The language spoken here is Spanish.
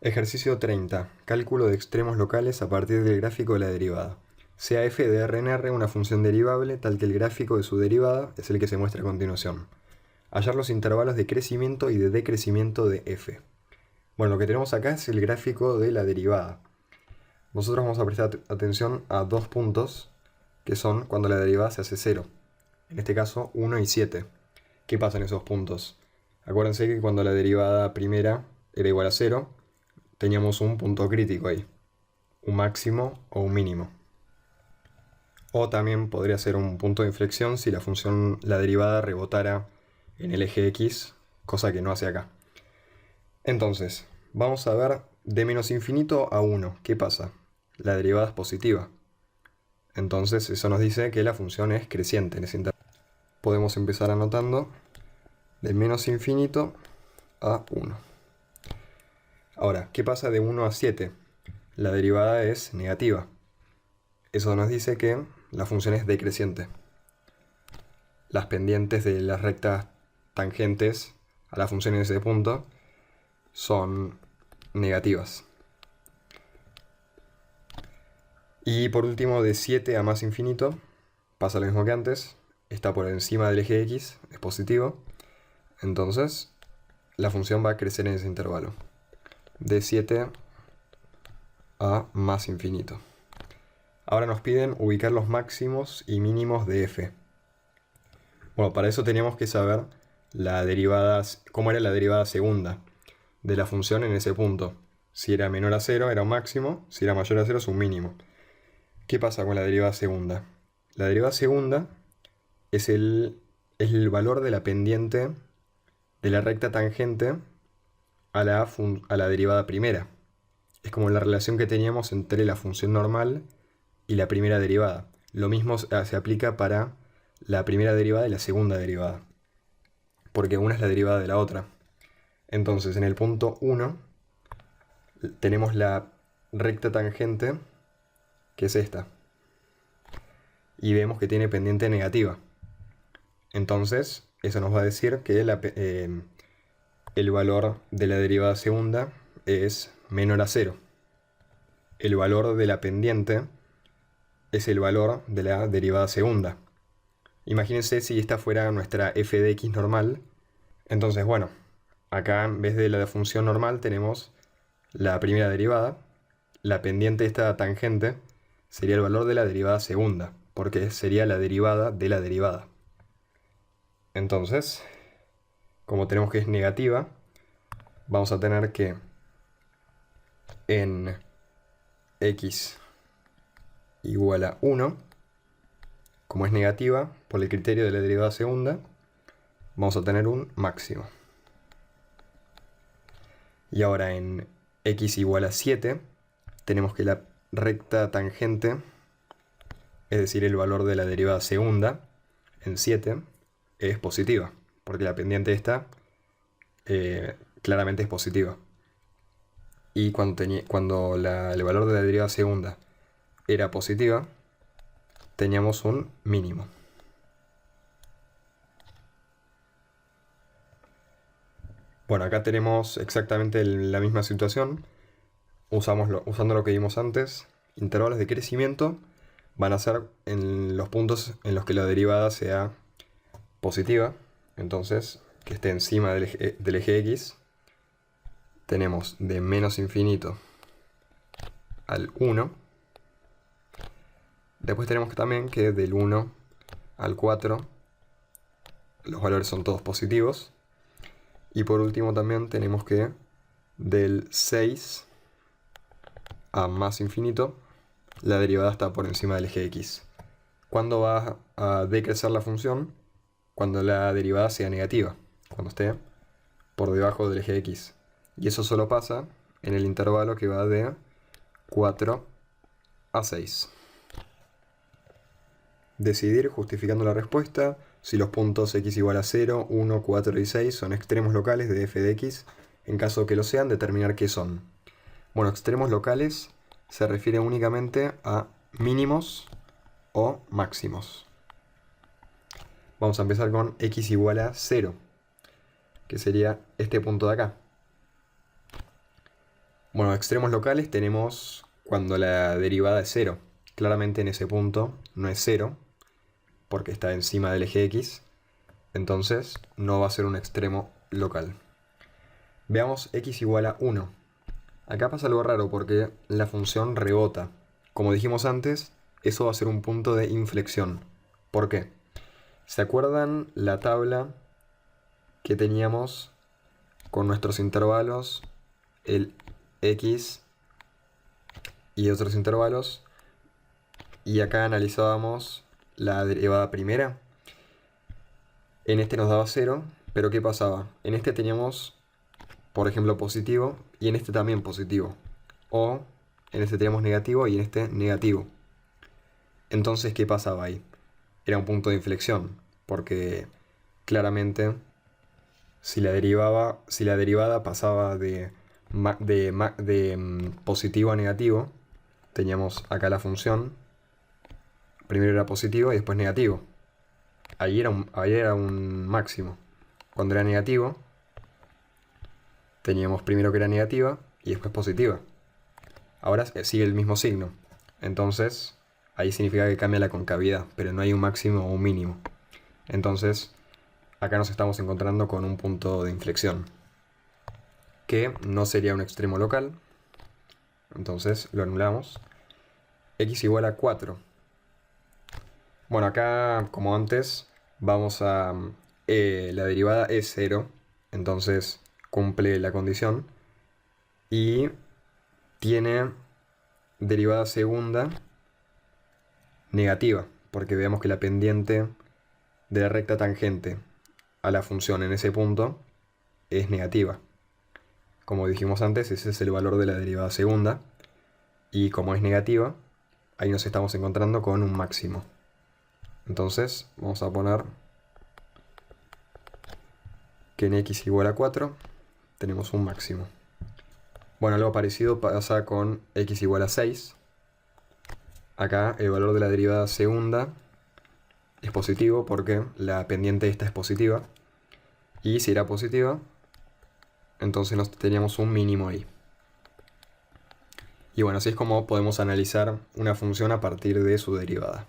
Ejercicio 30. Cálculo de extremos locales a partir del gráfico de la derivada. Sea f de R en R una función derivable tal que el gráfico de su derivada es el que se muestra a continuación. Hallar los intervalos de crecimiento y de decrecimiento de f. Bueno, lo que tenemos acá es el gráfico de la derivada. Nosotros vamos a prestar atención a dos puntos, que son cuando la derivada se hace 0. En este caso, 1 y 7. ¿Qué pasa en esos puntos? Acuérdense que cuando la derivada primera era igual a 0, teníamos un punto crítico ahí, un máximo o un mínimo. O también podría ser un punto de inflexión si la derivada rebotara en el eje X, cosa que no hace acá. Entonces, vamos a ver de menos infinito a 1. ¿Qué pasa? La derivada es positiva. Entonces eso nos dice que la función es creciente en ese intervalo. Podemos empezar anotando de menos infinito a 1. Ahora, ¿qué pasa de 1 a 7? La derivada es negativa. Eso nos dice que la función es decreciente. Las pendientes de las rectas tangentes a la función en ese punto son negativas. Y por último, de 7 a más infinito, pasa lo mismo que antes. Está por encima del eje X, es positivo. Entonces, la función va a crecer en ese intervalo. De 7 a más infinito. Ahora nos piden ubicar los máximos y mínimos de f. Bueno, para eso teníamos que saber cómo era la derivada segunda de la función en ese punto. Si era menor a 0 era un máximo, si era mayor a 0 es un mínimo. ¿Qué pasa con la derivada segunda? La derivada segunda es el valor de la pendiente de la recta tangente a la derivada primera. Es como la relación que teníamos entre la función normal y la primera derivada. Lo mismo se aplica para la primera derivada y la segunda derivada, porque una es la derivada de la otra. Entonces, en el punto 1 tenemos la recta tangente, que es esta, y vemos que tiene pendiente negativa. Entonces, eso nos va a decir que el valor de la derivada segunda es menor a 0. El valor de la pendiente es el valor de la derivada segunda. Imagínense si esta fuera nuestra f de x normal. Entonces, bueno, acá en vez de la función normal tenemos la primera derivada. La pendiente de esta tangente sería el valor de la derivada segunda, porque sería la derivada de la derivada. Entonces, como tenemos que es negativa, vamos a tener que en x igual a 1, como es negativa, por el criterio de la derivada segunda, vamos a tener un máximo. Y ahora en x igual a 7, tenemos que la recta tangente, es decir, el valor de la derivada segunda, en 7, es positiva, porque la pendiente esta claramente es positiva. Y cuando el valor de la derivada segunda era positiva, teníamos un mínimo. Bueno, acá tenemos exactamente la misma situación. Usando lo que vimos antes, intervalos de crecimiento van a ser en los puntos en los que la derivada sea positiva. Entonces, que esté encima del eje X, tenemos de menos infinito al 1. Después tenemos también que del 1 al 4 los valores son todos positivos. Y por último también tenemos que del 6 a más infinito la derivada está por encima del eje X. ¿Cuándo va a decrecer la función? Cuando la derivada sea negativa, cuando esté por debajo del eje X. Y eso solo pasa en el intervalo que va de 4 a 6. Decidir, justificando la respuesta, si los puntos x igual a 0, 1, 4 y 6 son extremos locales de f de x. En caso que lo sean, determinar qué son. Bueno, extremos locales se refiere únicamente a mínimos o máximos. Vamos a empezar con x igual a 0, que sería este punto de acá. Bueno, extremos locales tenemos cuando la derivada es 0. Claramente en ese punto no es 0, porque está encima del eje X. Entonces no va a ser un extremo local. Veamos x igual a 1. Acá pasa algo raro porque la función rebota. Como dijimos antes, eso va a ser un punto de inflexión. ¿Por qué? ¿Se acuerdan la tabla que teníamos con nuestros intervalos, el x y otros intervalos? Y acá analizábamos la derivada primera. En este nos daba 0, pero ¿qué pasaba? En este teníamos, por ejemplo, positivo y en este también positivo. O en este teníamos negativo y en este negativo. Entonces, ¿qué pasaba ahí? Era un punto de inflexión, porque claramente si la derivada pasaba de positivo a negativo, teníamos acá la función, primero era positivo y después negativo. Ahí era un máximo. Cuando era negativo, teníamos primero que era negativa y después positiva. Ahora sigue el mismo signo. Entonces, ahí significa que cambia la concavidad, pero no hay un máximo o un mínimo. Entonces, acá nos estamos encontrando con un punto de inflexión, que no sería un extremo local. Entonces, lo anulamos. X igual a 4. Bueno, acá, como antes, vamos a... la derivada es 0, entonces cumple la condición. Y tiene derivada segunda negativa, porque veamos que la pendiente de la recta tangente a la función en ese punto es negativa. Como dijimos antes, ese es el valor de la derivada segunda. Y como es negativa, ahí nos estamos encontrando con un máximo. Entonces vamos a poner que en x igual a 4 tenemos un máximo. Bueno, algo parecido pasa con x igual a 6. Acá el valor de la derivada segunda es positivo porque la pendiente esta es positiva. Y si era positiva, entonces teníamos un mínimo ahí. Y bueno, así es como podemos analizar una función a partir de su derivada.